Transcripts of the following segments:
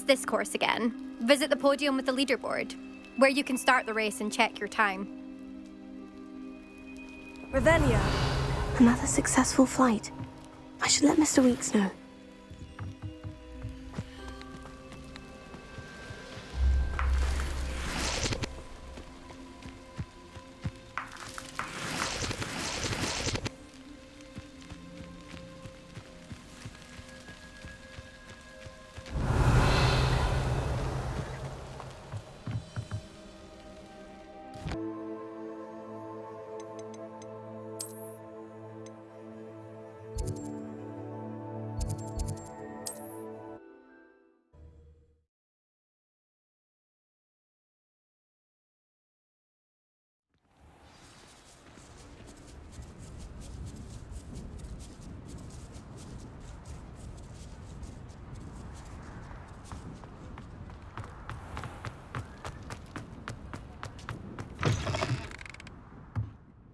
this course again. Visit the podium with the leaderboard, where you can start the race and check your time. Revelia. Another successful flight. I should let Mr. Weeks know.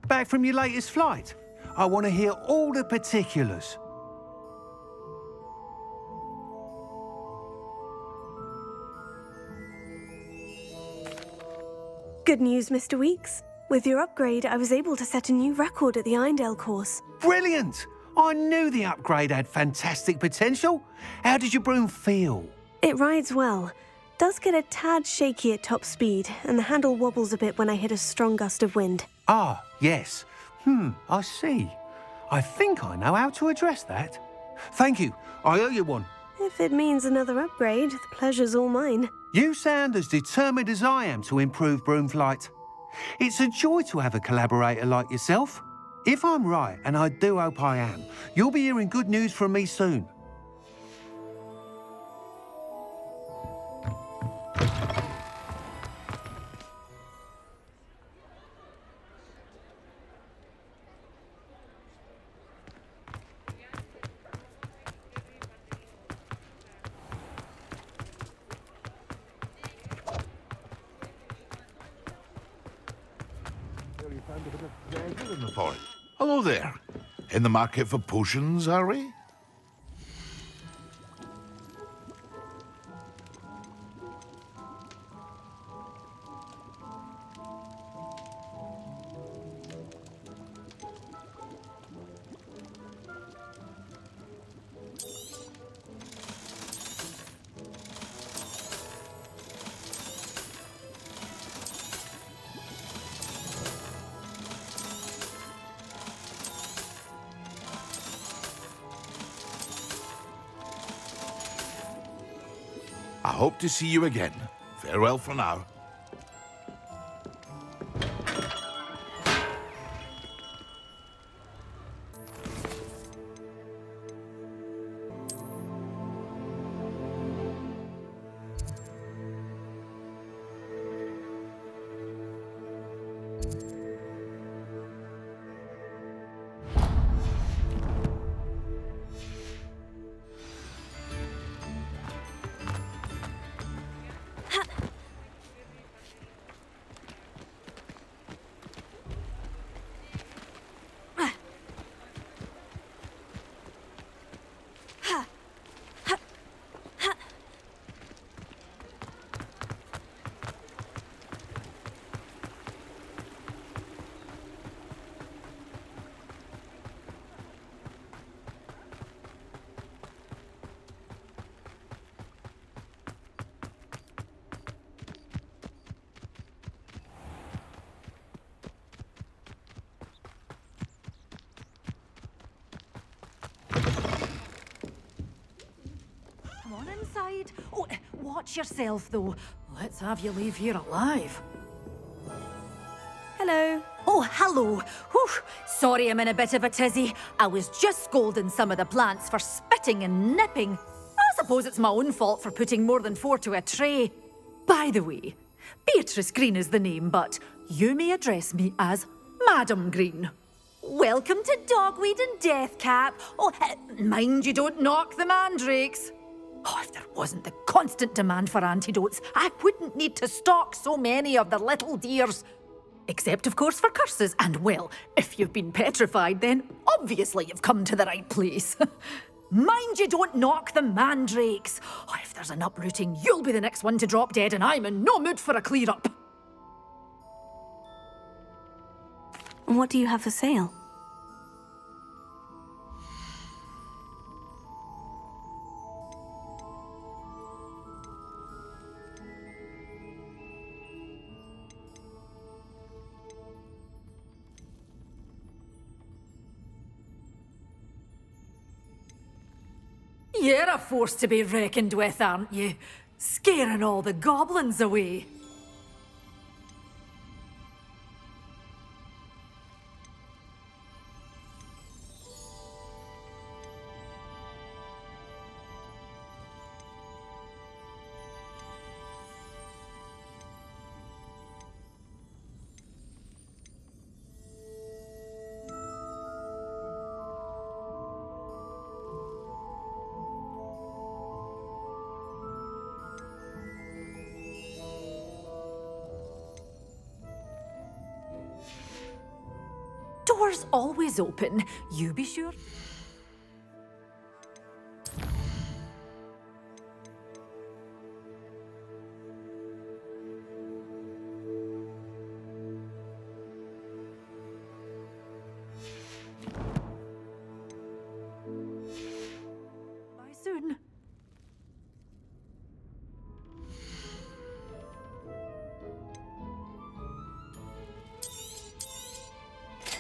Back from your latest flight? I want to hear all the particulars. Good news, Mr. Weeks. With your upgrade, I was able to set a new record at the Irondale course. Brilliant! I knew the upgrade had fantastic potential. How did your broom feel? It rides well. Does get a tad shaky at top speed, and the handle wobbles a bit when I hit a strong gust of wind. Ah, yes. I see. I think I know how to address that. Thank you. I owe you one. If it means another upgrade, the pleasure's all mine. You sound as determined as I am to improve broom flight. It's a joy to have a collaborator like yourself. If I'm right, and I do hope I am, you'll be hearing good news from me soon. Hello there. In the market for potions, are we? I hope to see you again. Farewell for now. Inside. Oh, watch yourself, though. Let's have you leave here alive. Hello. Oh, hello. Whew. Sorry I'm in a bit of a tizzy. I was just scolding some of the plants for spitting and nipping. I suppose it's my own fault for putting more than 4 to a tray. By the way, Beatrice Green is the name, but you may address me as Madam Green. Welcome to Dogweed and Deathcap. Oh, mind you don't knock the mandrakes. Oh, if there wasn't the constant demand for antidotes, I wouldn't need to stock so many of the little dears. Except, of course, for curses. And, well, if you've been petrified, then obviously you've come to the right place. Mind you don't knock the mandrakes. Oh, if there's an uprooting, you'll be the next one to drop dead, and I'm in no mood for a clear-up. What do you have for sale? You're a force to be reckoned with, aren't you? Scaring all the goblins away. Doors always open. You be sure. Bye soon.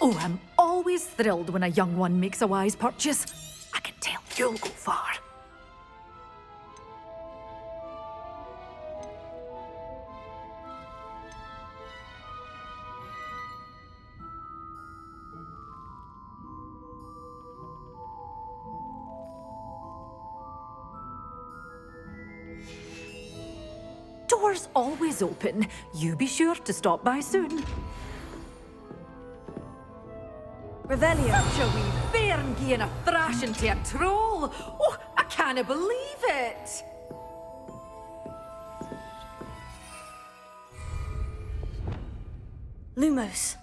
Oh, I'm always thrilled when a young one makes a wise purchase. I can tell you'll go far. Doors always open. You be sure to stop by soon. Revelio, shall we bairn gi'en a thrash into a troll? Oh, I can't believe it! Lumos.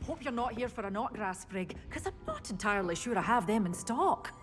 Hope you're not here for a knotgrass sprig, because I'm not entirely sure I have them in stock.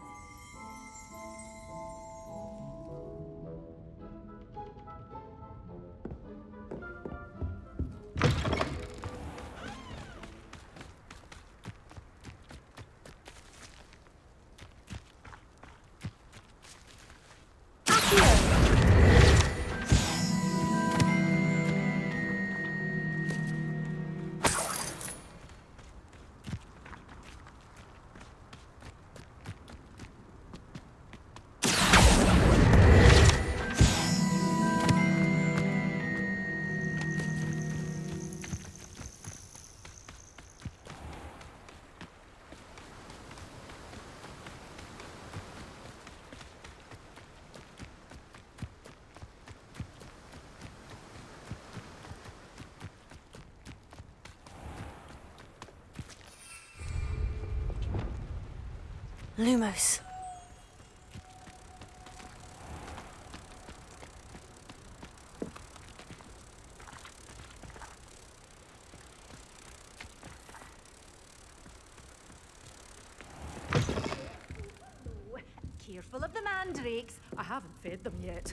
Lumos. Careful of the mandrakes. I haven't fed them yet.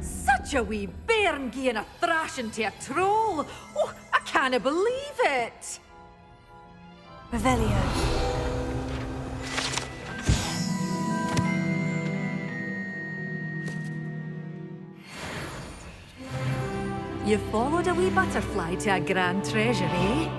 Such a wee bairn gieing a thrashing to a troll. Oh, I can't believe it. Revelio. You followed a wee butterfly to a grand treasure, eh?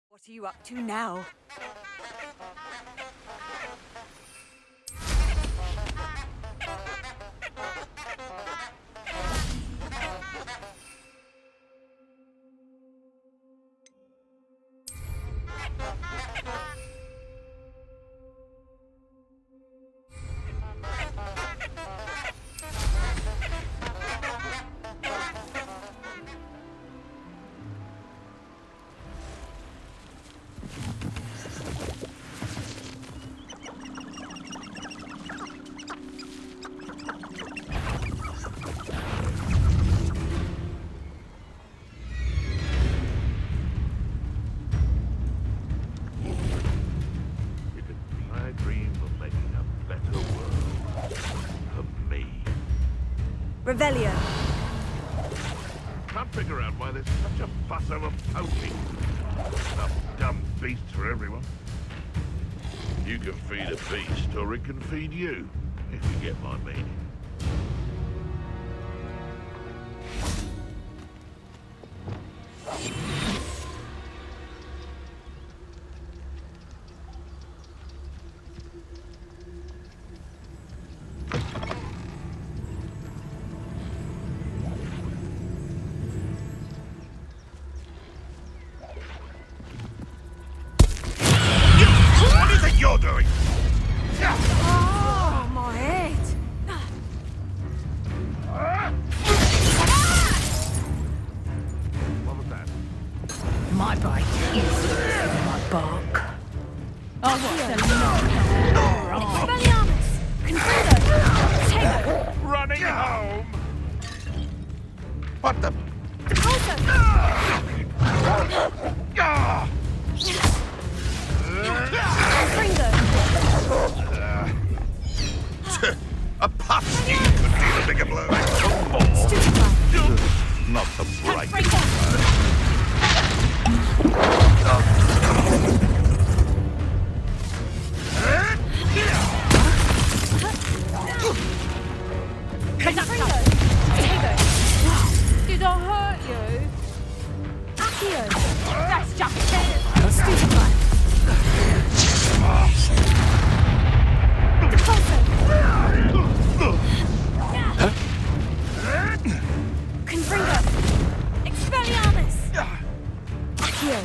What are you up to now? Revelio. Can't figure out why there's such a fuss over poaching. Enough dumb beasts for everyone. You can feed a beast, or it can feed you, if you get my meaning. What is it you're doing? Oh, my head! What was that? My bite is my bark. Oh, what? Expelliarmus! Confundo! Tego! Running home! What the? A puff ski could deal a bigger blow. Not the bright. Did I hurt you? Accio! That's just it! Stupefy! Confringo! Expelliarmus! Accio!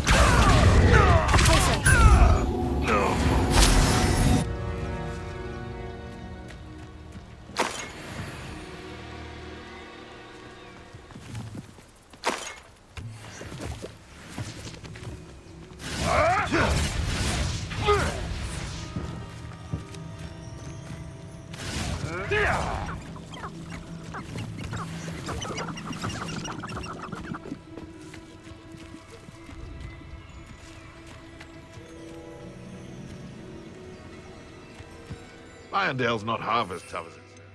Irondale's not half as tough as it sounds.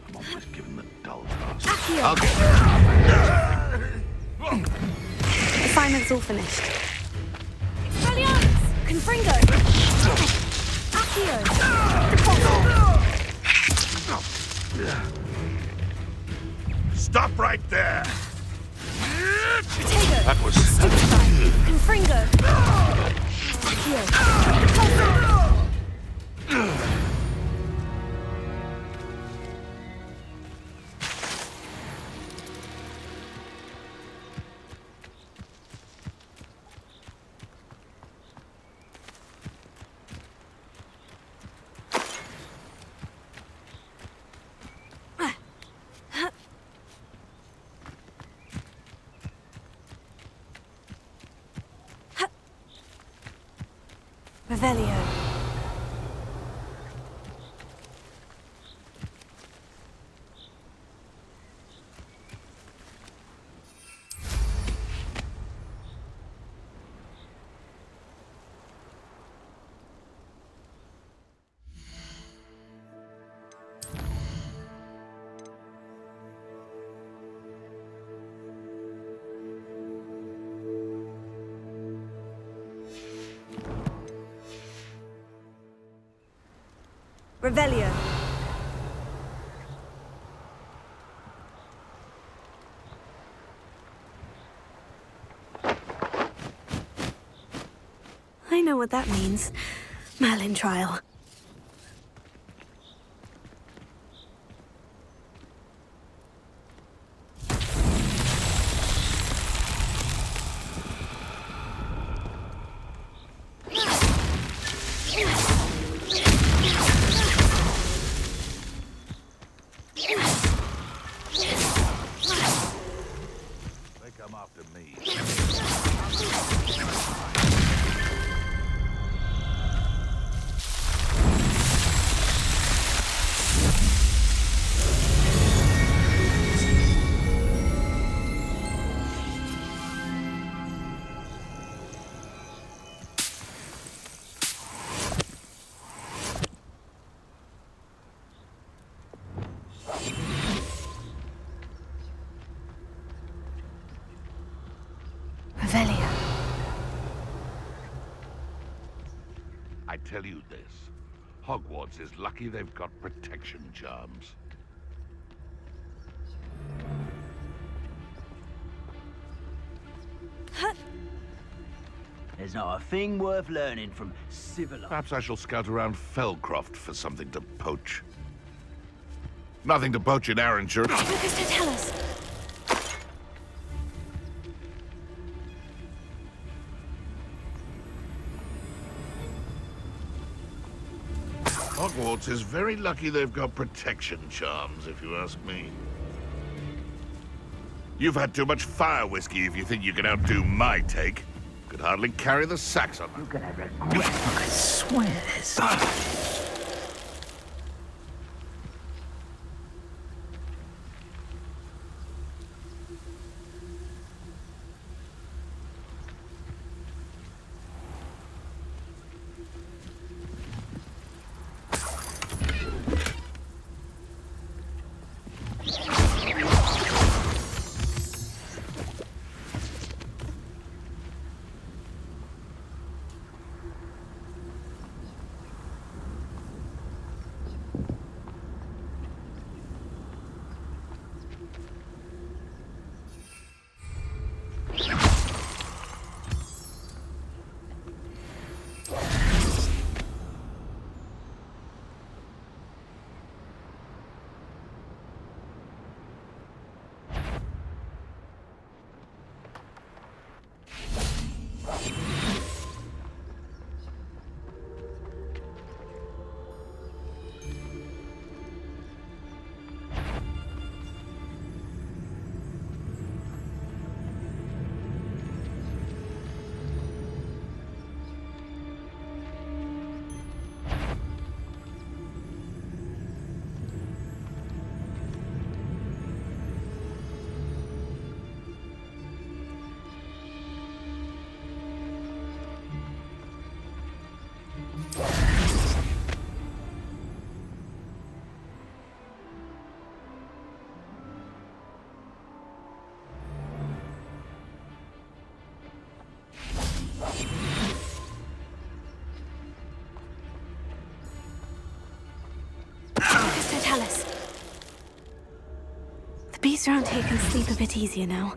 I'm always given the dull task. Accio. I'll get Assignment's all finished. Expelliarmus. Confringo. Accio. Stop right there! Potato. That was... Stupefy. Confringo. Accio. Revelio. Revelio. I know what that means. Merlin trial. They come after me. Revelio. I tell you this. Hogwarts is lucky they've got protection charms. There's not a thing worth learning from civilized. Perhaps I shall scout around Felcroft for something to poach. Nothing to poach in Arranshire. Focus to tell us. Hogwarts is very lucky they've got protection charms, if you ask me. You've had too much fire whiskey if you think you can outdo my take. Could hardly carry the sacks on You're that. gonna regret, I swear. least around here can sleep a bit easier now.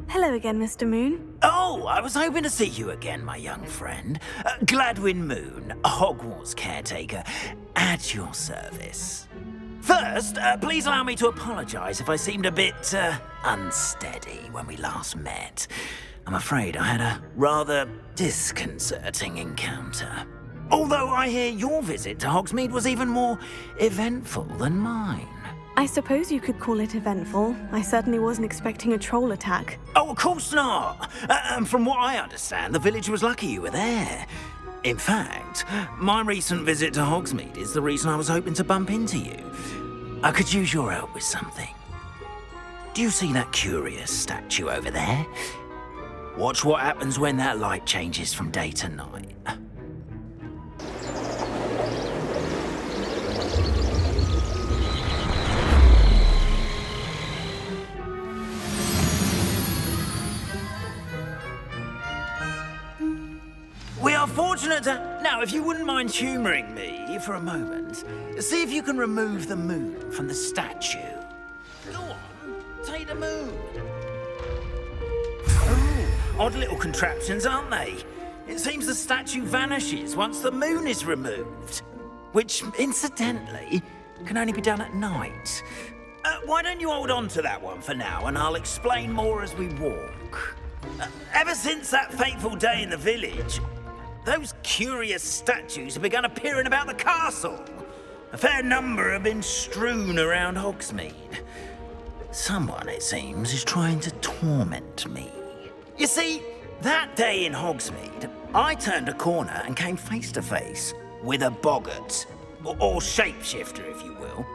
Hello again, Mr. Moon. Oh, I was hoping to see you again, my young friend. Gladwin Moon, Hogwarts caretaker, at your service. First, please allow me to apologize if I seemed a bit, unsteady when we last met. I'm afraid I had a rather disconcerting encounter. Although I hear your visit to Hogsmeade was even more eventful than mine. I suppose you could call it eventful. I certainly wasn't expecting a troll attack. Oh, of course not. From what I understand, the village was lucky you were there. In fact, my recent visit to Hogsmeade is the reason I was hoping to bump into you. I could use your help with something. Do you see that curious statue over there? Watch what happens when that light changes from day to night. We are fortunate to... Now, if you wouldn't mind humouring me for a moment, see if you can remove the moon from the statue. Go on, take the moon. Oh, odd little contraptions, aren't they? It seems the statue vanishes once the moon is removed. Which, incidentally, can only be done at night. Why don't you hold on to that one for now, and I'll explain more as we walk. Ever since that fateful day in the village, those curious statues have begun appearing about the castle. A fair number have been strewn around Hogsmeade. Someone, it seems, is trying to torment me. You see, that day in Hogsmeade, I turned a corner and came face to face with a boggart, or shapeshifter, if you will,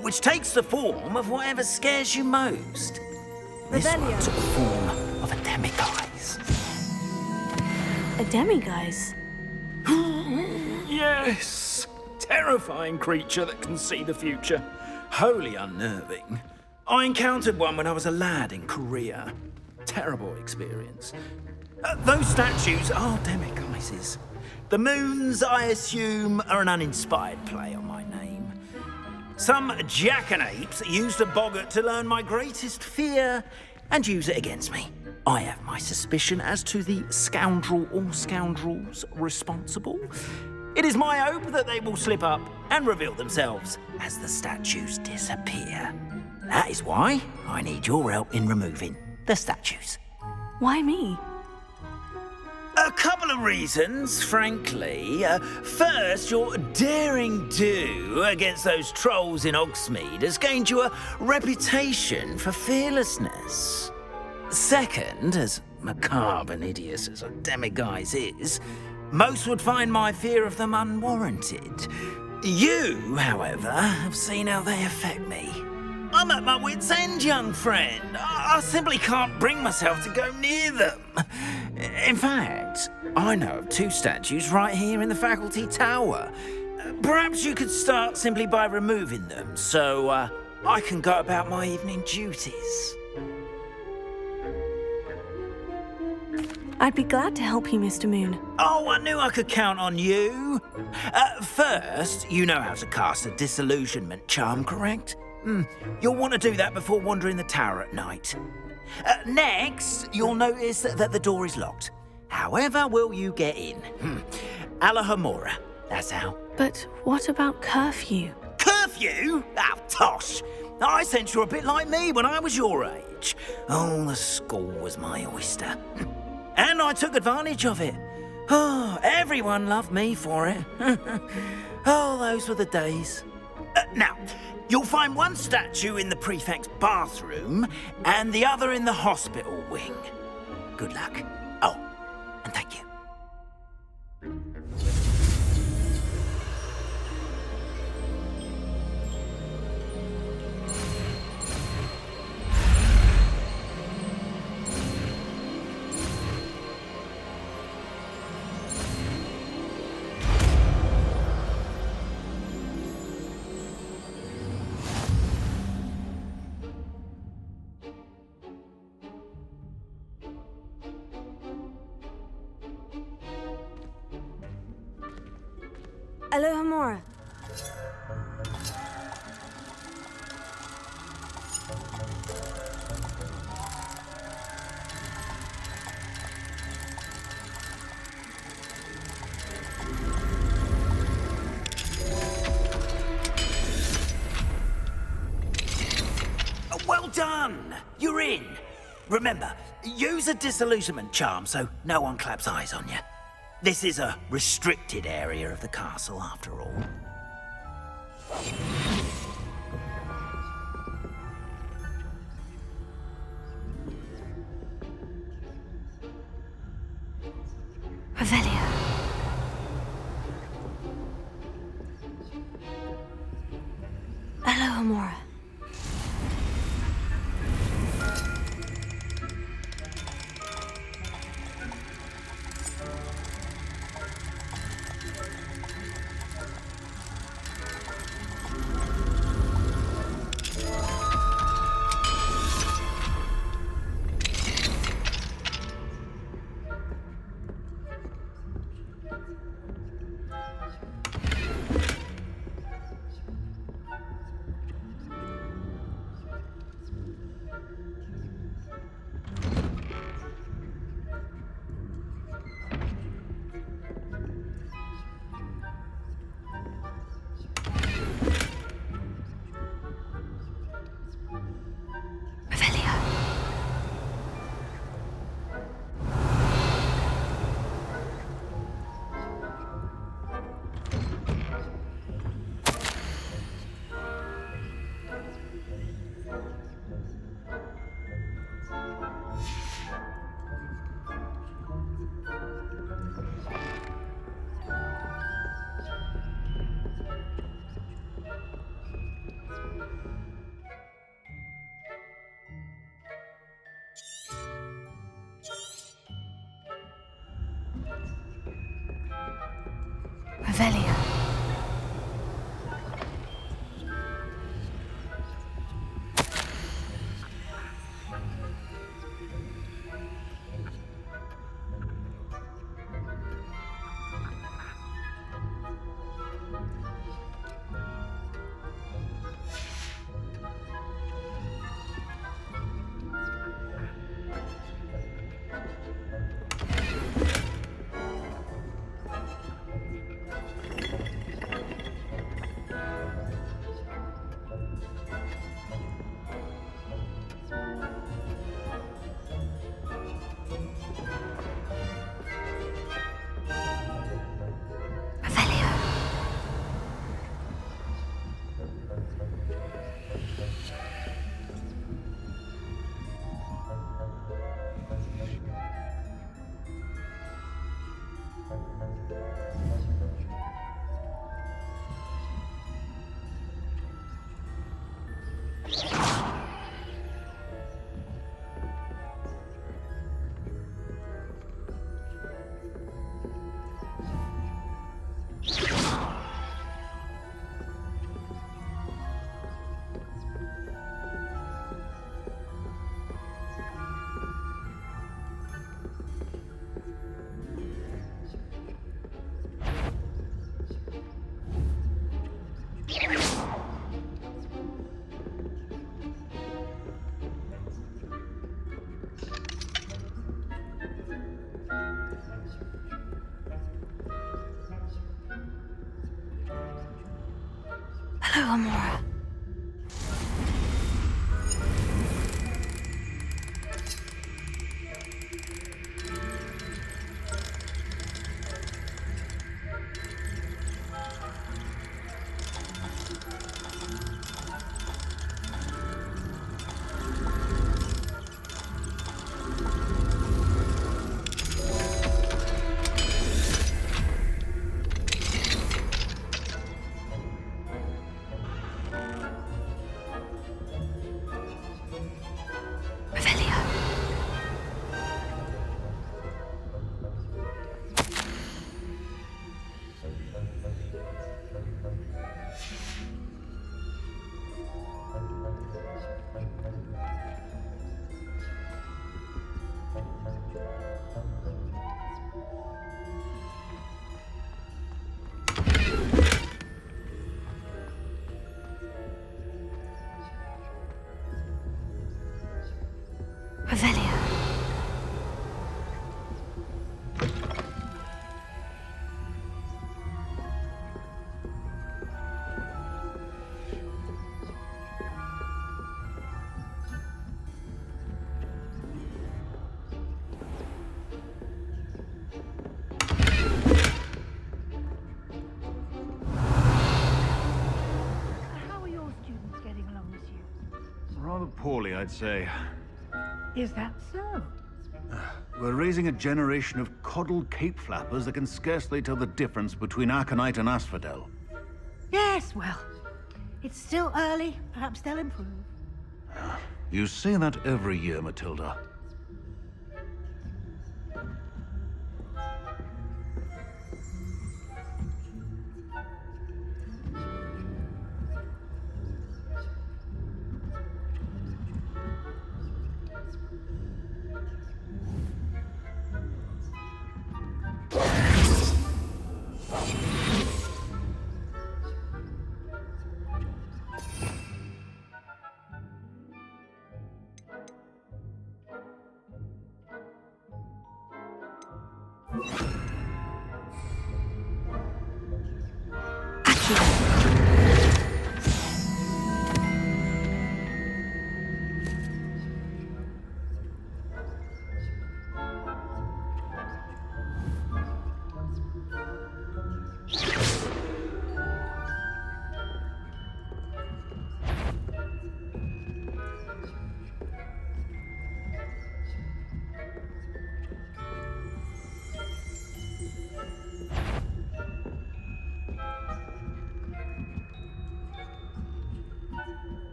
which takes the form of whatever scares you most. This one took the form of a demiguise. A demiguise? Yes! Terrifying creature that can see the future. Wholly unnerving. I encountered one when I was a lad in Korea. Terrible experience. Those statues are demiguises. The moons, I assume, are an uninspired play on my name. Some jackanapes used a boggart to learn my greatest fear and use it against me. I have my suspicion as to the scoundrel or scoundrels responsible. It is my hope that they will slip up and reveal themselves as the statues disappear. That is why I need your help in removing the statues. Why me? A couple of reasons, frankly. First, your daring do against those trolls in Hogsmeade has gained you a reputation for fearlessness. Second, as macabre and hideous as a demiguise is, most would find my fear of them unwarranted. You, however, have seen how they affect me. I'm at my wit's end, young friend. I simply can't bring myself to go near them. In fact, I know of 2 statues right here in the faculty tower. Perhaps you could start simply by removing them, so I can go about my evening duties. I'd be glad to help you, Mr. Moon. Oh, I knew I could count on you. First, you know how to cast a disillusionment charm, correct? You'll want to do that before wandering the tower at night. Next, you'll notice that the door is locked. However will you get in? Alahomora, that's how. But what about curfew? Curfew? Oh, tosh. I sense you're a bit like me when I was your age. Oh, the school was my oyster. And I took advantage of it. Oh, everyone loved me for it. Oh, those were the days. Now, you'll find one statue in the prefect's bathroom and the other in the hospital wing. Good luck. Oh, and thank you. Alohomora. Well done! You're in. Remember, use a disillusionment charm so no one claps eyes on you. This is a restricted area of the castle, after all. Revelio. Alohomora. Hello, Amora. Revelio. How are your students getting along this year? Rather poorly, I'd say. Is that so? We're raising a generation of coddled cape flappers that can scarcely tell the difference between aconite and asphodel. Yes, well, it's still early. Perhaps they'll improve. You say that every year, Matilda.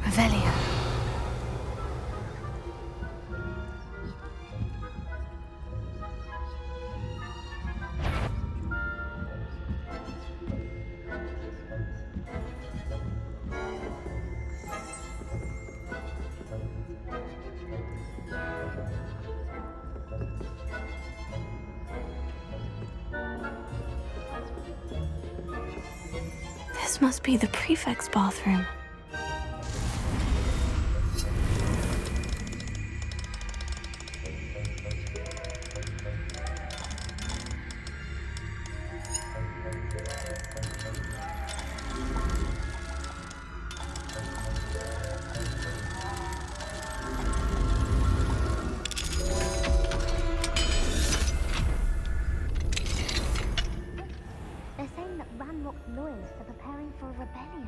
Revelio. This must be the prefect's bathroom. They're saying that Ranrock's loyalists are preparing for a rebellion.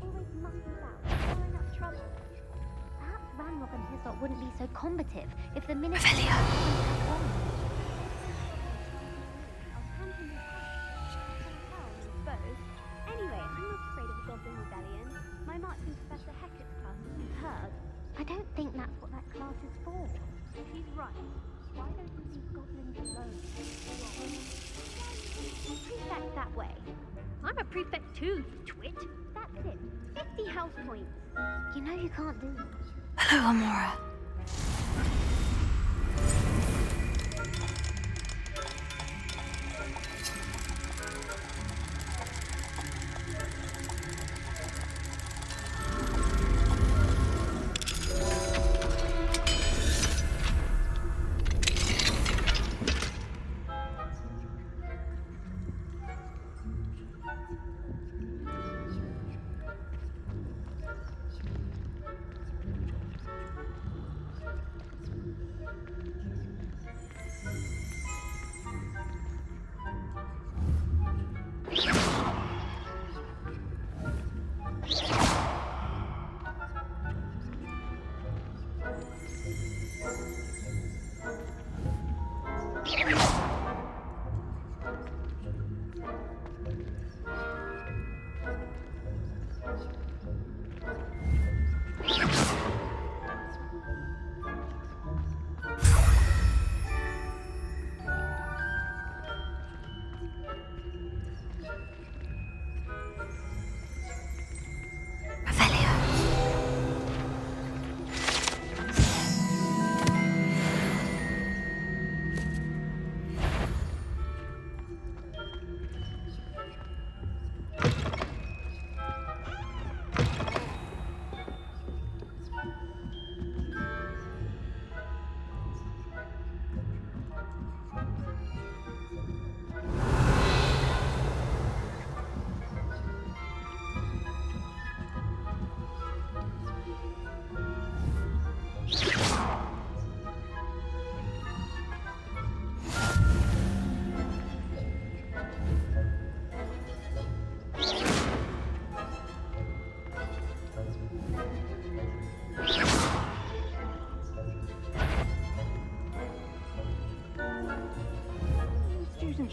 Always mucking about, stirring up trouble. Perhaps Ranrock and his lot wouldn't be so combative if the minister didn't have one. Anyway, I'm not afraid of a goblin rebellion. My marching Professor Hecat's class is heard. I don't think that's what that class is for. She's right. Why don't you leave goblins alone? Prefect that way. I'm a prefect too, you twit. That's it. 50 house points. You know you can't do that. Hello, Amora.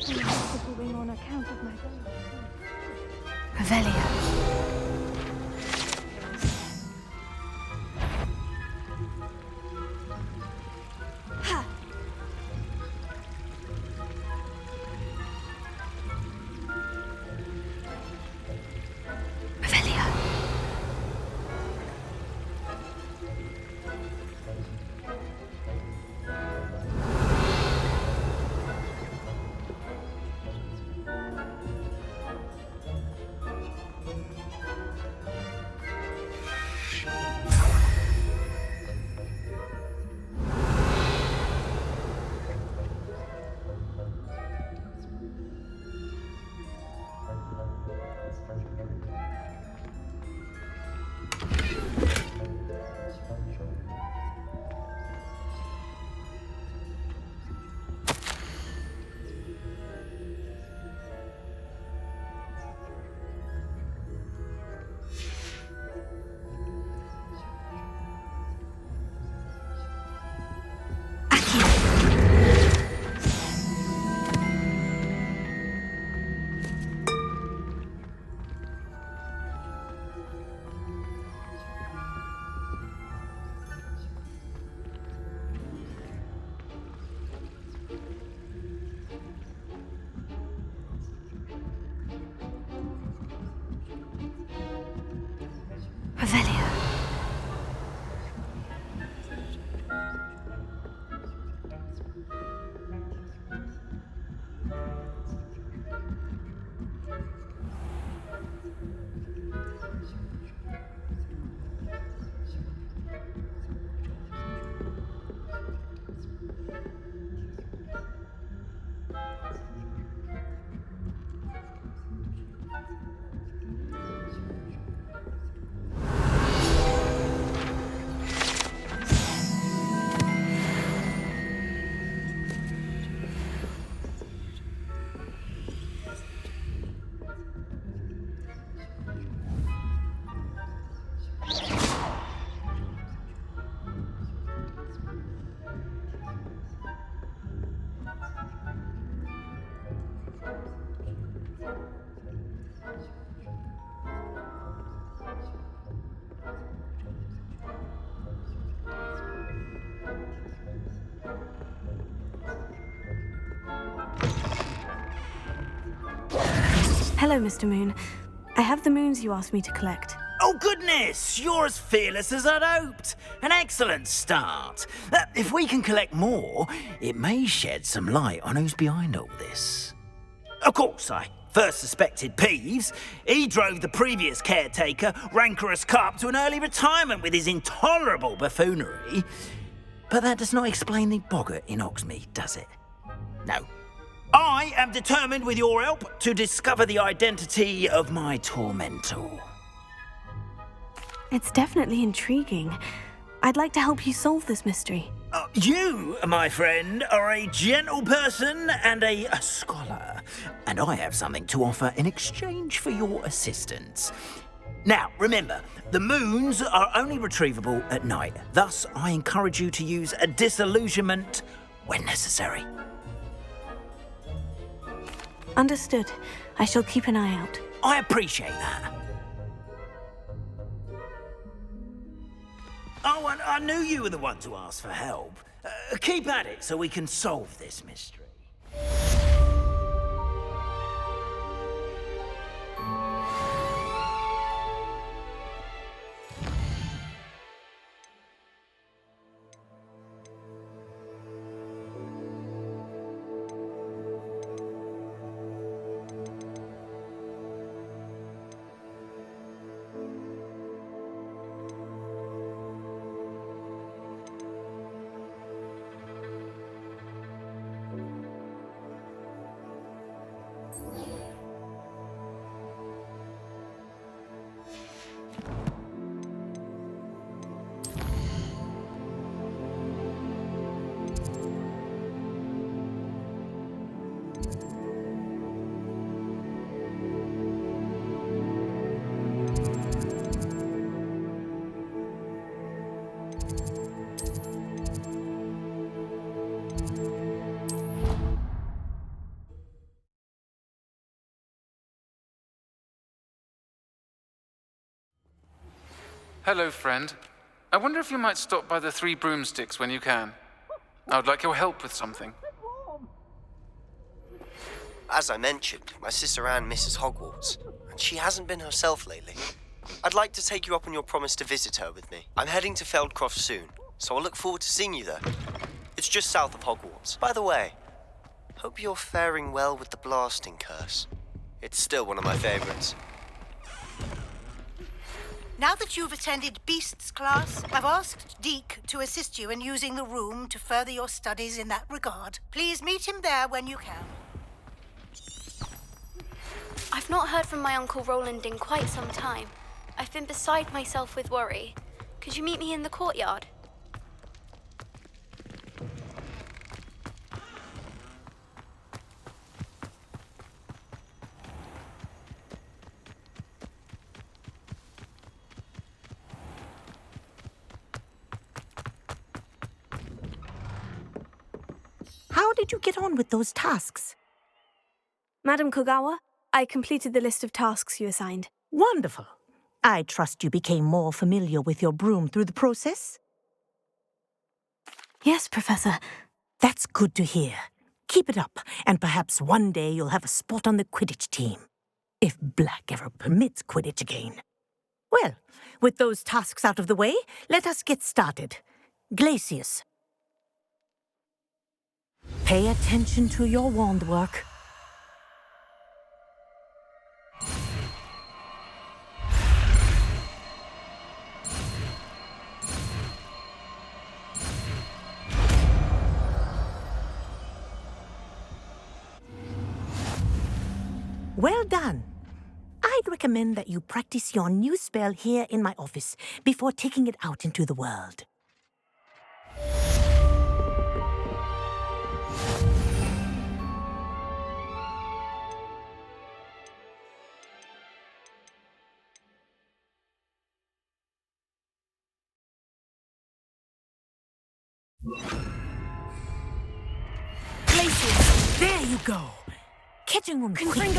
Ring on account of my Revelio. Revelio. Revelio. Hello, Mr. Moon. I have the moons you asked me to collect. Oh, goodness! You're as fearless as I'd hoped. An excellent start. If we can collect more, it may shed some light on who's behind all this. Of course, I first suspected Peeves. He drove the previous caretaker, Rancorous Carp, to an early retirement with his intolerable buffoonery. But that does not explain the boggart in Hogsmeade, does it? No. I am determined, with your help, to discover the identity of my tormentor. It's definitely intriguing. I'd like to help you solve this mystery. You, my friend, are a gentle person and a scholar, and I have something to offer in exchange for your assistance. Now, remember, the moons are only retrievable at night. Thus, I encourage you to use a disillusionment when necessary. Understood. I shall keep an eye out. I appreciate that. Oh, and I knew you were the one to ask for help. Keep at it so we can solve this mystery. Hello, friend. I wonder if you might stop by the Three Broomsticks when you can. I would like your help with something. As I mentioned, my sister Anne misses Hogwarts, and she hasn't been herself lately. I'd like to take you up on your promise to visit her with me. I'm heading to Feldcroft soon, so I'll look forward to seeing you there. It's just south of Hogwarts. By the way, hope you're faring well with the blasting curse. It's still one of my favorites. Now that you've attended Beasts class, I've asked Deke to assist you in using the room to further your studies in that regard. Please meet him there when you can. I've not heard from my Uncle Roland in quite some time. I've been beside myself with worry. Could you meet me in the courtyard? How did you get on with those tasks? Madam Kogawa, I completed the list of tasks you assigned. Wonderful. I trust you became more familiar with your broom through the process? Yes, Professor. That's good to hear. Keep it up, and perhaps one day you'll have a spot on the Quidditch team. If Black ever permits Quidditch again. Well, with those tasks out of the way, let us get started. Glacius. Pay attention to your wand work. Well done. I'd recommend that you practice your new spell here in my office before taking it out into the world. Glacius, there you go. Catching one quick.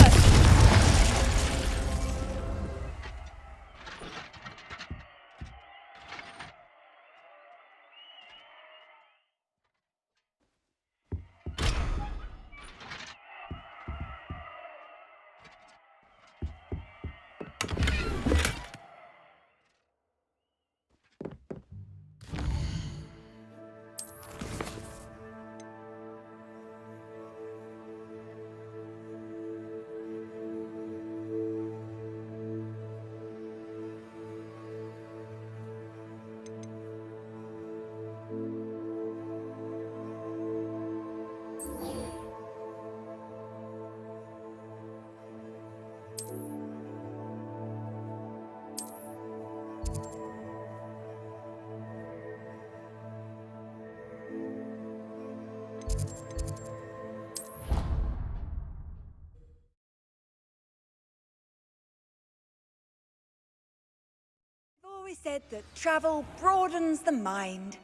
Always said that travel broadens the mind.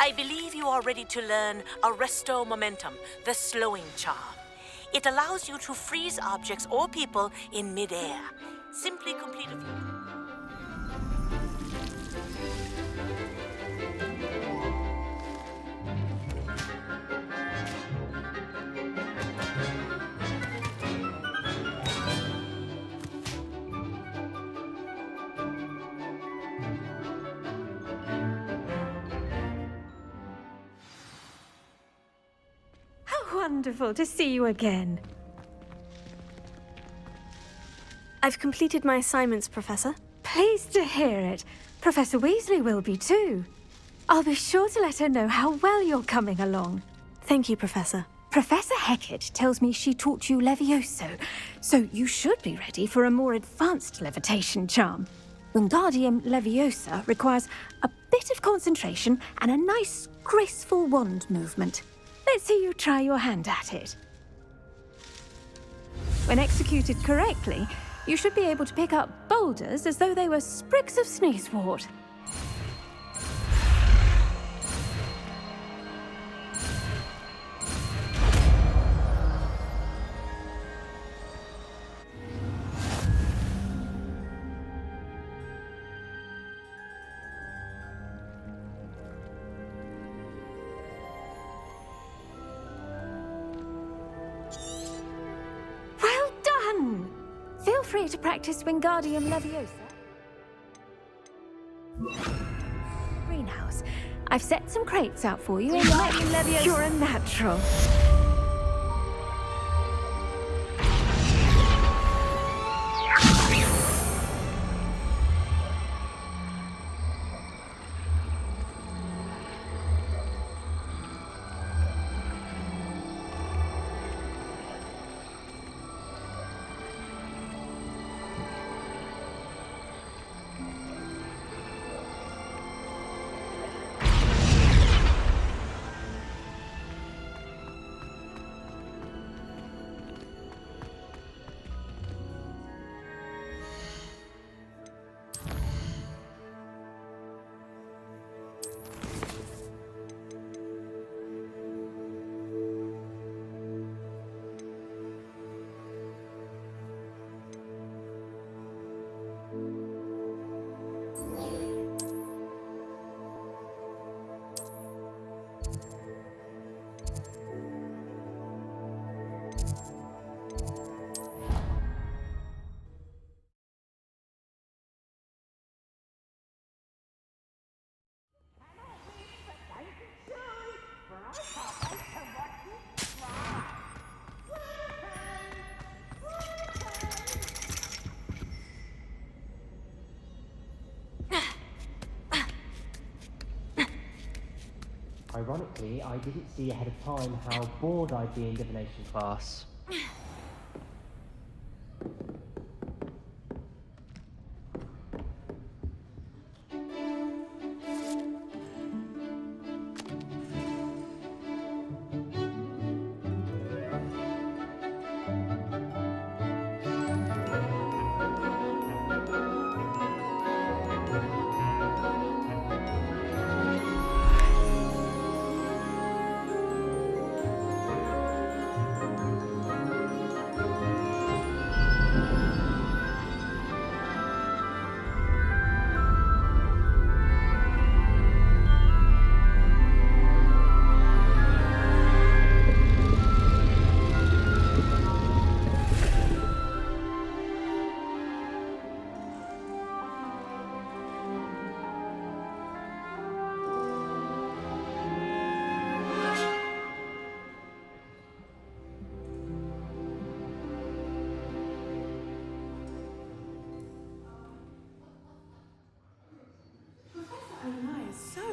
I believe you are ready to learn Arresto Momentum, the slowing charm. It allows you to freeze objects or people in midair. Simply complete a few... Wonderful to see you again. I've completed my assignments, Professor. Pleased to hear it. Professor Weasley will be too. I'll be sure to let her know how well you're coming along. Thank you, Professor. Professor Hecat tells me she taught you Levioso, so you should be ready for a more advanced levitation charm. Wingardium Leviosa requires a bit of concentration and a nice, graceful wand movement. Let's see you try your hand at it. When executed correctly, you should be able to pick up boulders as though they were sprigs of sneezewort. Feel free to practice Wingardium Leviosa. Greenhouse. I've set some crates out for you. Wingardium Leviosa. You're a natural. Ironically, I didn't see ahead of time how bored I'd be in divination class.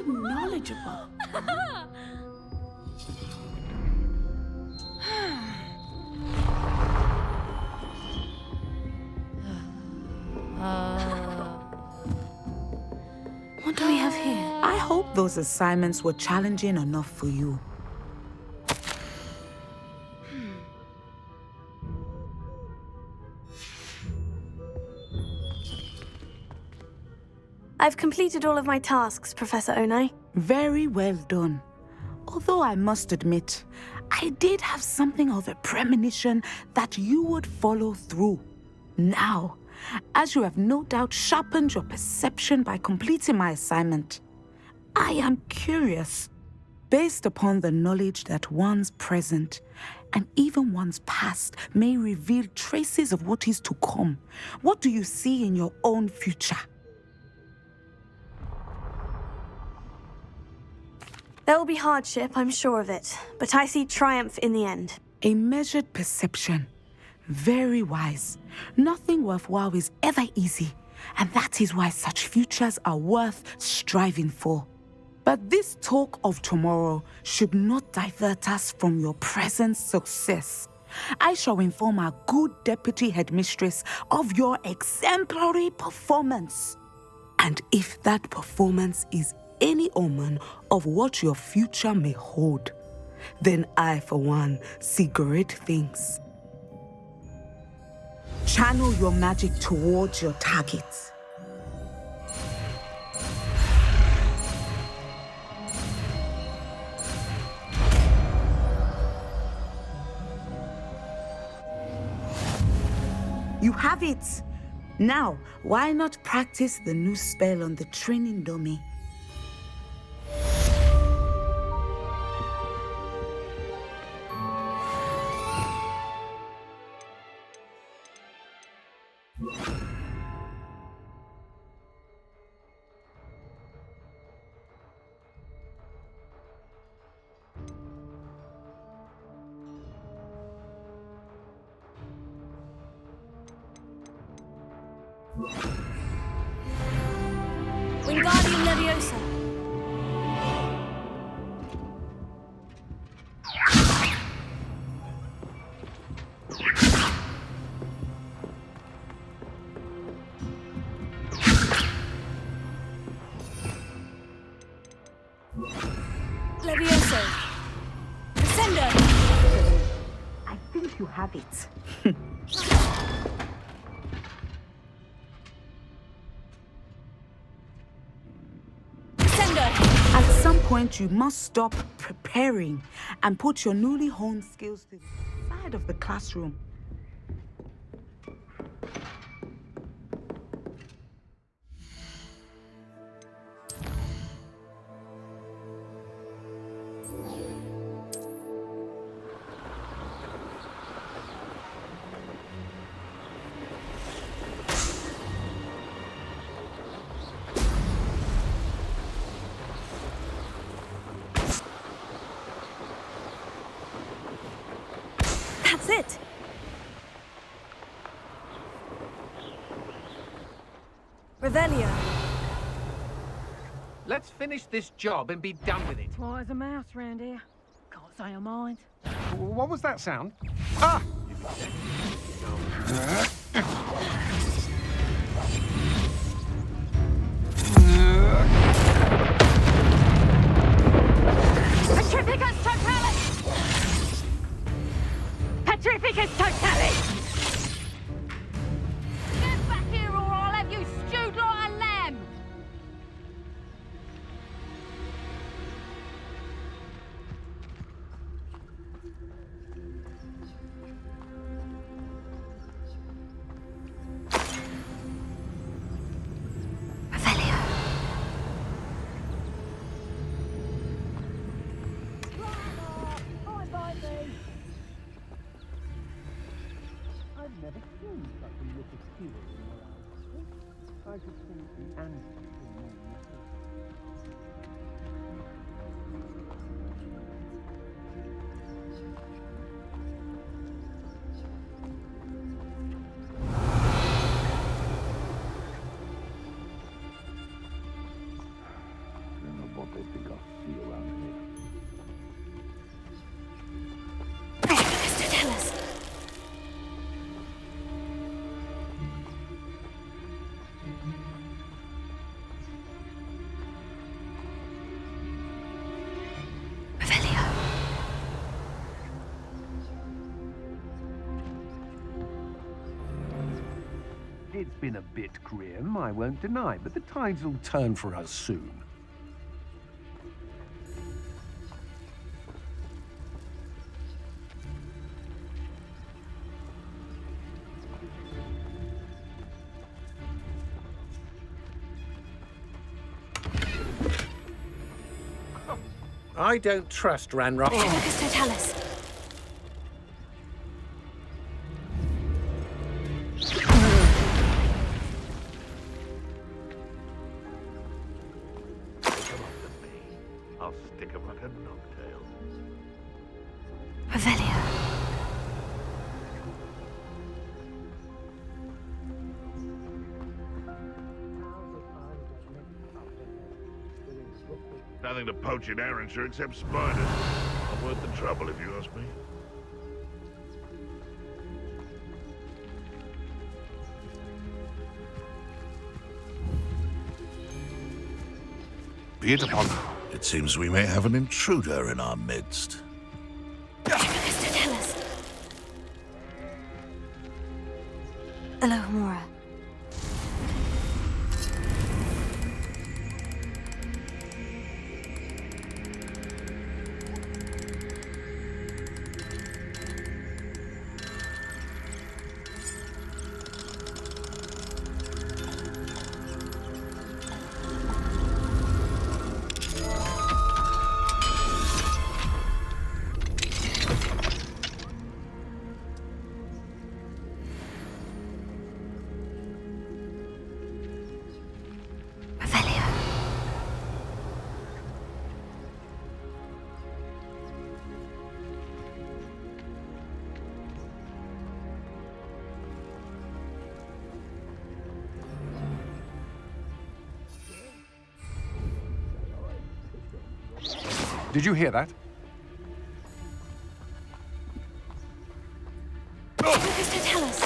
knowledgeable. What do we have here? I hope those assignments were challenging enough for you. I've completed all of my tasks, Professor Onai. Very well done. Although I must admit, I did have something of a premonition that you would follow through. Now, as you have no doubt sharpened your perception by completing my assignment, I am curious, based upon the knowledge that one's present and even one's past may reveal traces of what is to come. What do you see in your own future? There will be hardship, I'm sure of it, but I see triumph in the end. A measured perception. Very wise. Nothing worthwhile is ever easy, and that is why such futures are worth striving for. But this talk of tomorrow should not divert us from your present success. I shall inform our good deputy headmistress of your exemplary performance. And if that performance is any omen of what your future may hold, then I, for one, see great things. Channel your magic towards your targets. You have it! Now, why not practice the new spell on the training dummy? Wingardium Leviosa. Levioso. Descender. I think you have it. At some point, you must stop preparing and put your newly honed skills to the side of the classroom. That's it. Revelio. Let's finish this job and be done with it. Why is a mouse round here? Can't say I mind. What was that sound? Ah! Petrificus Totalis! Petrificus Totalis! Get back here or I'll have you stewed like a lamb! I've never seen such a look of fear in your eyes. I should think the answer is more I don't know what they think I'll see around here. Tell us. It's been a bit grim, I won't deny, but the tides will turn for us soon. I don't trust Ranrock. Petrificus Totalis. I'll stick him like a knocktail. Revelio. Nothing to poach in Arrowshire except spiders. Not worth the trouble, if you ask me. Be it upon. It seems we may have an intruder in our midst. Mr. Tell us. Hello, Mora. Did you hear that? Mr. Tell us.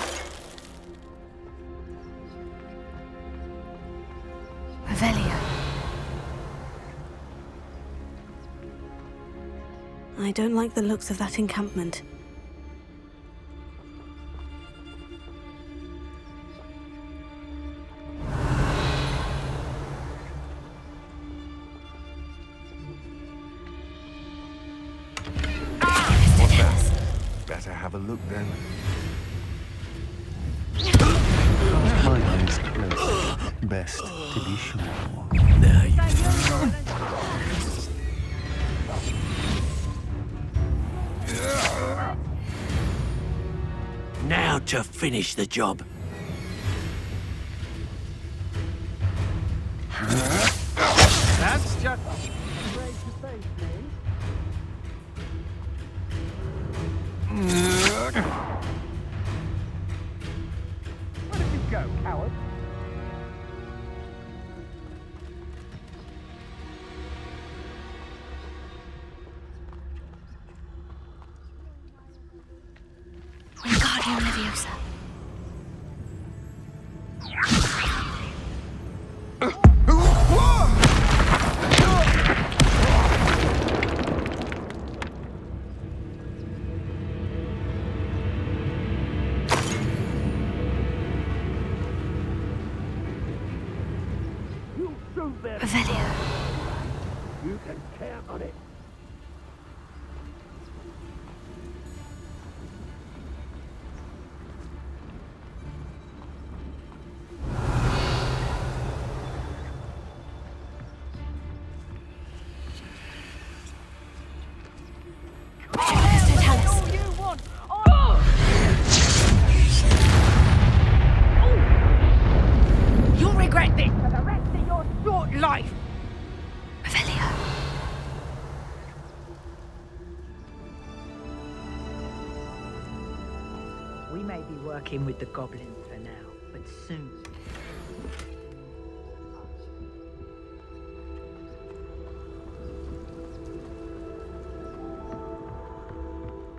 Revelio. I don't like the looks of that encampment. Better have a look then. My eyes closed. Best to be sure. Now to finish the job. That's just... Where did you go, coward? Wingardium Leviosa. Revelio. You can count on it. Mr. Tell us. You'll regret this for the rest of your short life. Revelio. We may be working with the goblins for now, but soon.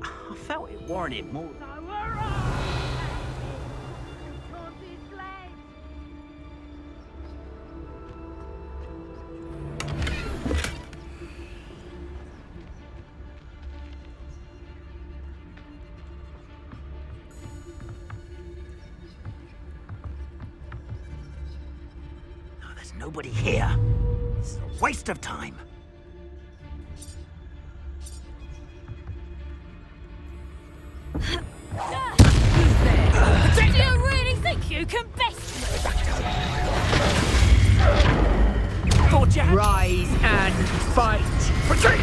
I felt it warranted more. There's nobody here. It's a waste of time. Do you really think you can best me? Rise and fight. Retreat!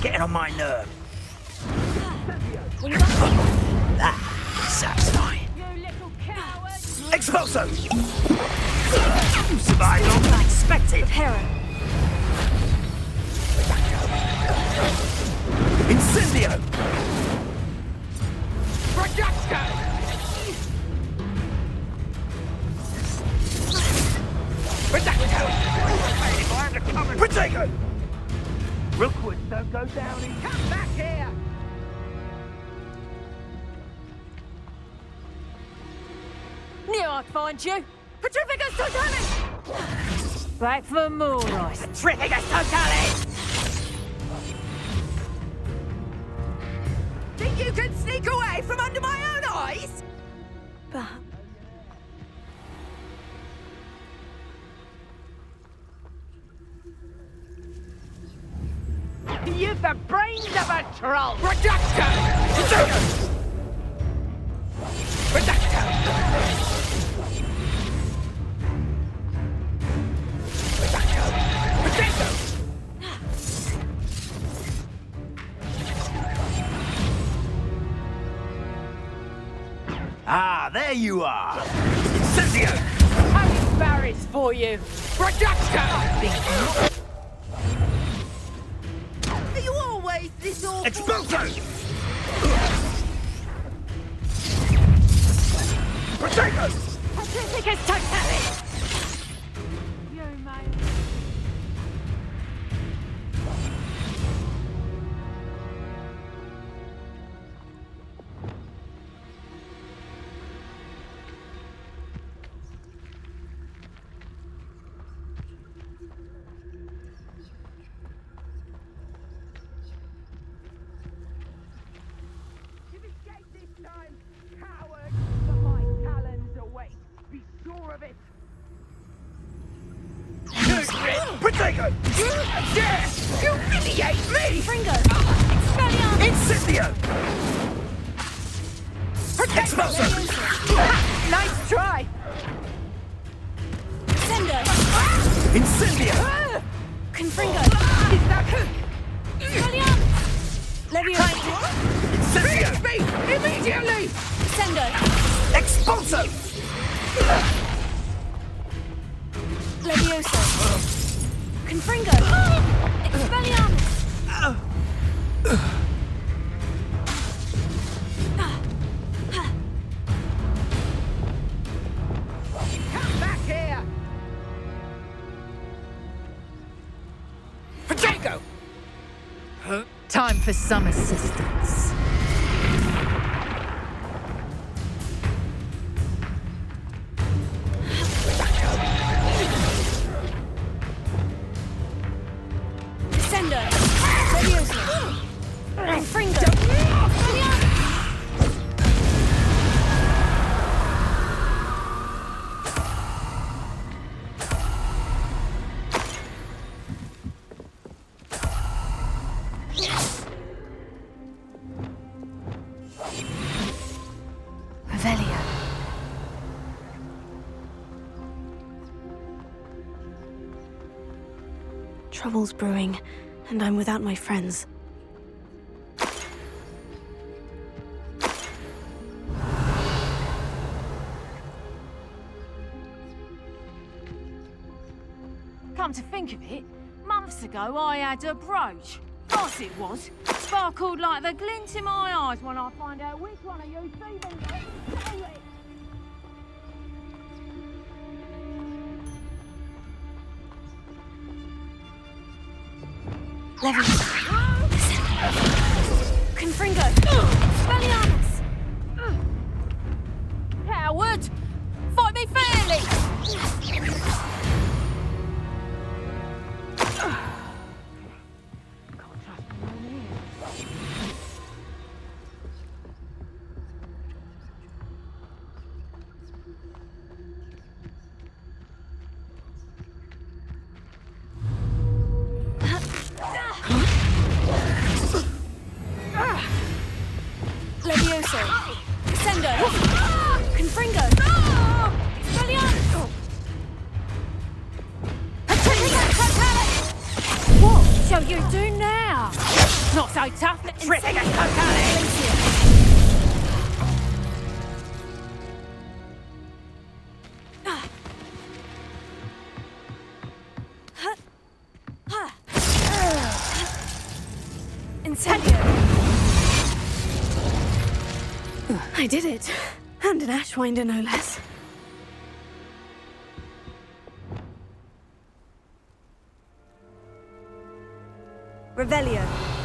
Getting on my nerve. That's satisfying. Expulso! You survived longer than expected. Preparo. Incinerator! Rookwoods don't go down in... Come back here! Knew I'd find you. Petrificus Totalis! Back for more ice. Petrificus Totalis! Think you can sneak away from under my own eyes? Perhaps. You've the brains of a troll! Reducto! Reducto! Reducto! Ah, there you are! Incendio! Having berries for you! Reducto! Are you always this awful? Expulso! Potatoes! Petrificus Totalis! You, mate. You've escaped this time, coward! But my talons await. Be sure of it. Potato! Yes! You humiliate me! Fringo! Expelliarmus! Incendio! Expulso! Nice try! Sendo! Incendio! Confringo! Expelliarmus! Leviosa! Incendio! Finish me! Immediately! Sendo! Expulso! Leviosa! Confringo! Expelliarmus! Come back here! Potato! Time for some assistance. Sendo! Leviosa! Confringo! Expelliarmus! Revelio. Trouble's brewing, and I'm without my friends. Come to think of it, months ago I had a brooch. Nice it was. Sparkled like the glint in my eyes when I find out which one of you thieving stole it. Leviosa. Confringo. Expelliarmus. Coward! Fight me fairly! Levioso. Sendo. Confringo. Expelliarmus. What shall you do now? Not so tough. Petrificus Totalis. Incendio. I did it. And an Ashwinder, no less. Revelio.